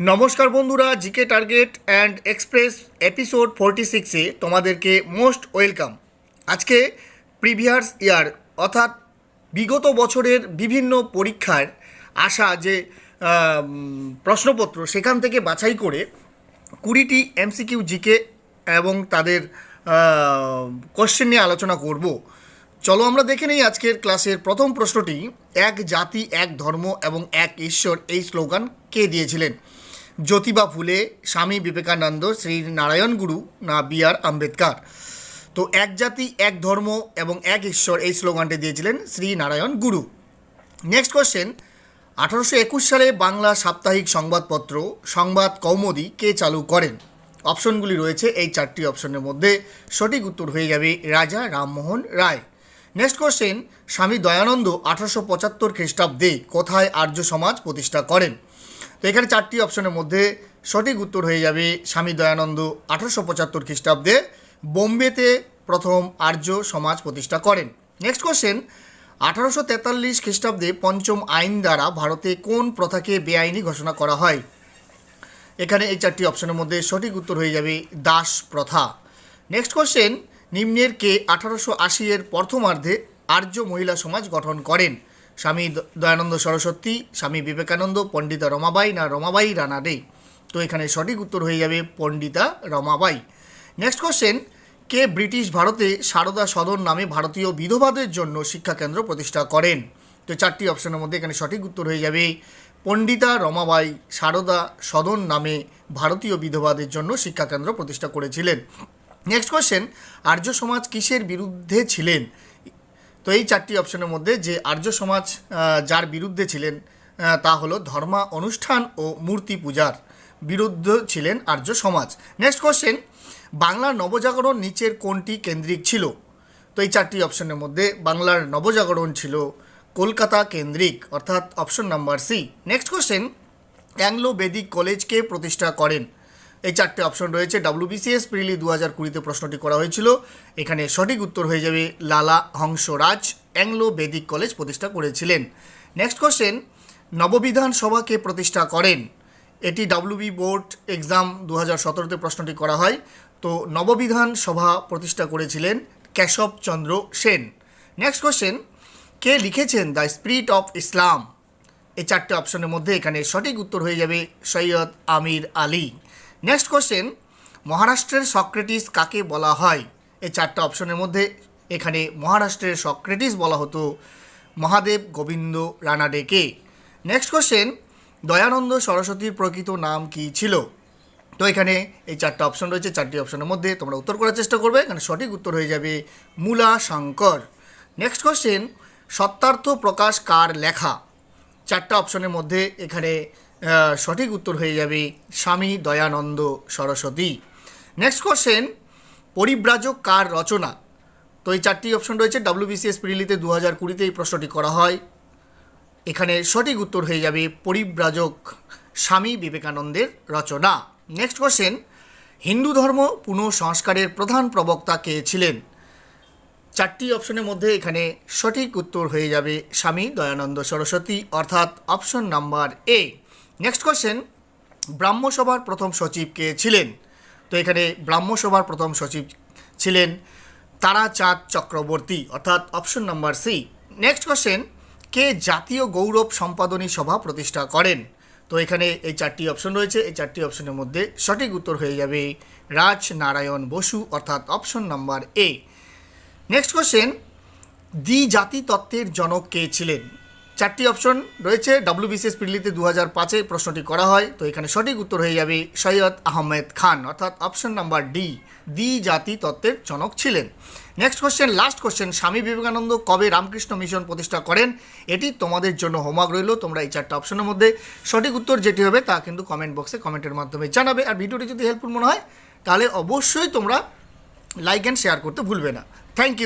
নমস্কার বন্ধুরা, GK target and express episode 46-এ তোমাদেরকে মোস্ট ওয়েলকাম। আজকে প্রিভিয়াস ইয়ার অর্থাৎ বিগত বছরের বিভিন্ন পরীক্ষার আসা যে প্রশ্নপত্র সেখান থেকে বাছাই করে 20টি এমসিকিউ জিকে এবং তাদের কোশ্চেন নিয়ে আলোচনা করব। চলো আমরা দেখে নিই আজকের ক্লাসের প্রথম প্রশ্নটি। এক জাতি, এক ধর্ম এবং এক ঈশ্বর, এই স্লোগান কে দিয়েছিলেন? জ্যোতিবা ফুলে, স্বামী বিবেকানন্দ, শ্রী নারায়ণ গুরু না বি আর আম্বেদকর? তো এক জাতি, এক ধর্ম এবং এক ঈশ্বর, এই স্লোগানটি দিয়েছিলেন শ্রী নারায়ণ গুরু। নেক্সট কোশ্চেন, 1821 সালে বাংলা সাপ্তাহিক সংবাদপত্র সংবাদ কৌমুদি কে চালু করেন? অপশনগুলি রয়েছে এই চারটি অপশনের মধ্যে, সঠিক উত্তর হয়ে যাবে রাজা রামমোহন রায়। নেক্সট কোশ্চেন, স্বামী দয়ানন্দ 1875 খ্রিস্টাব্দে কোথায় আর্য সমাজ প্রতিষ্ঠা করেন? তো এখানে চারটি অপশনের মধ্যে সঠিক উত্তর হয়ে যাবে স্বামী দয়ানন্দ 1875 খ্রিস্টাব্দে বোম্বেতে প্রথম আর্য সমাজ প্রতিষ্ঠা করেন। নেক্সট কোশ্চেন, 1843 খ্রিস্টাব্দে পঞ্চম আইন দ্বারা ভারতে কোন প্রথাকে বেআইনি ঘোষণা করা হয়? এখানে এই চারটি অপশনের মধ্যে সঠিক উত্তর হয়ে যাবে দাস প্রথা। নেক্সট কোশ্চেন, নিম্নের কে 1880-এর প্রথমার্ধে আর্য মহিলা সমাজ গঠন করেন? স্বামী দয়ানন্দ সরস্বতী, স্বামী বিবেকানন্দ, পণ্ডিতা রমাবাই না রমাবাই রানাডে? তো এখানে সঠিক উত্তর হয়ে যাবে পণ্ডিতা রমাবাই। নেক্সট কোশ্চেন, কে ব্রিটিশ ভারতে সারদা সদন নামে ভারতীয় বিধবাদের জন্য শিক্ষাকেন্দ্র প্রতিষ্ঠা করেন? তো চারটি অপশনের মধ্যে এখানে সঠিক উত্তর হয়ে যাবে পণ্ডিতা রমাবাই সারদা সদন নামে ভারতীয় বিধবাদের জন্য শিক্ষাকেন্দ্র প্রতিষ্ঠা করেছিলেন। নেক্সট কোশ্চেন, আর্য সমাজ কিসের বিরুদ্ধে ছিলেন? তো এই চারটি অপশনের মধ্যে যে আর্য সমাজ যার বিরুদ্ধে ছিলেন তা হলো ধর্মা অনুষ্ঠান ও মূর্তি পূজার বিরুদ্ধে ছিলেন আর্য সমাজ। নেক্সট কোশ্চেন, বাংলার নবজাগরণ নিচের কোনটি কেন্দ্রিক ছিল? তো এই চারটি অপশনের মধ্যে বাংলার নবজাগরণ ছিল কলকাতা কেন্দ্রিক, অর্থাৎ option number C. Next question, Anglo Vedic কলেজকে প্রতিষ্ঠা করেন? এই চারটে অপশন রয়েছে। WBCS প্রিলি 2020-তে প্রশ্নটি করা হয়েছিল। এখানে সঠিক উত্তর হয়ে যাবে লালা হংসরাজ অ্যাংলো বেদিক কলেজ প্রতিষ্ঠা করেছিলেন। নেক্সট কোশ্চেন, নববিধান সভাকে প্রতিষ্ঠা করেন? এটি WB বোর্ড এক্সাম 2017-তে প্রশ্নটি করা হয়। তো নববিধান সভা প্রতিষ্ঠা করেছিলেন কেশবচন্দ্র সেন। নেক্সট কোশ্চেন, কে লিখেছেন দ্য স্পিরিট অফ ইসলাম? এই চারটে অপশনের মধ্যে এখানে সঠিক উত্তর হয়ে যাবে সৈয়দ আমির আলী। নেক্সট কোশ্চেন, মহারাষ্ট্রের সক্রেটিস কাকে বলা হয়? এই চারটে অপশনের মধ্যে এখানে মহারাষ্ট্রের সক্রেটিস বলা হতো মহাদেব গোবিন্দ রানাডেকে। নেক্সট কোশ্চেন, দয়ানন্দ সরস্বতীর প্রকৃত নাম কি ছিল? তো এখানে এই চারটে অপশন রয়েছে। চারটি অপশনের মধ্যে তোমরা উত্তর করার চেষ্টা করবে। এখানে সঠিক উত্তর হয়ে যাবে মূলা শঙ্কর। নেক্সট কোশ্চেন, সত্যার্থ প্রকাশ কার লেখা? চারটা অপশনের মধ্যে এখানে সঠিক উত্তর হয়ে যাবে স্বামী দয়ানন্দ সরস্বতী। নেক্সট কোশ্চেন, পরিব্রাজক কার রচনা? তো এই চারটি অপশন রয়েছে। WBCS প্রিলিতে 2020-তে এই প্রশ্নটি করা হয়। এখানে সঠিক উত্তর হয়ে যাবে পরিব্রাজক স্বামী বিবেকানন্দের রচনা। নেক্সট কোশ্চেন, হিন্দু ধর্ম পুনঃসংস্কারের প্রধান প্রবক্তা কে ছিলেন? চারটি অপশনের মধ্যে এখানে সঠিক উত্তর হয়ে যাবে স্বামী দয়ানন্দ সরস্বতী, অর্থাৎ option number A. Next question, ব্রাহ্মসভার প্রথম সচিব কে ছিলেন? তো এখানে ব্রাহ্মসভার প্রথম সচিব ছিলেন তারাচাঁদ চক্রবর্তী, অর্থাৎ option number C. Next question, কে জাতীয় গৌরব সম্পাদনী সভা প্রতিষ্ঠা করেন? তো এখানে এই চারটি অপশন রয়েছে। এই চারটি অপশনের মধ্যে সঠিক উত্তর হয়ে যাবে রাজনারায়ণ বসু, অর্থাৎ option number A. Next question, দ্বিজাতি তত্ত্বের জনক কে ছিলেন? চারটি অপশন রয়েছে। WBCS প্রিলিতে 2005-এ প্রশ্নটি করা হয়। তো এখানে সঠিক উত্তর হয়ে যাবে সৈয়দ আহমেদ খান, অর্থাৎ অপশন নাম্বার ডি, দ্বিজাতি তত্ত্বের জনক ছিলেন। Next question, last question, Swami Vivekananda কবে রামকৃষ্ণ মিশন প্রতিষ্ঠা করেন? এটি তোমাদের জন্য হোমওয়ার্ক রইল। তোমরা এই চারটা অপশনের মধ্যে সঠিক উত্তর যেটি হবে তা কিন্তু কমেন্ট বক্সে কমেন্টের মাধ্যমে জানাবে। আর ভিডিওটি যদি হেল্পফুল মনে হয় তাহলে অবশ্যই তোমরা লাইক অ্যান্ড শেয়ার করতে ভুলবে না। Thank you.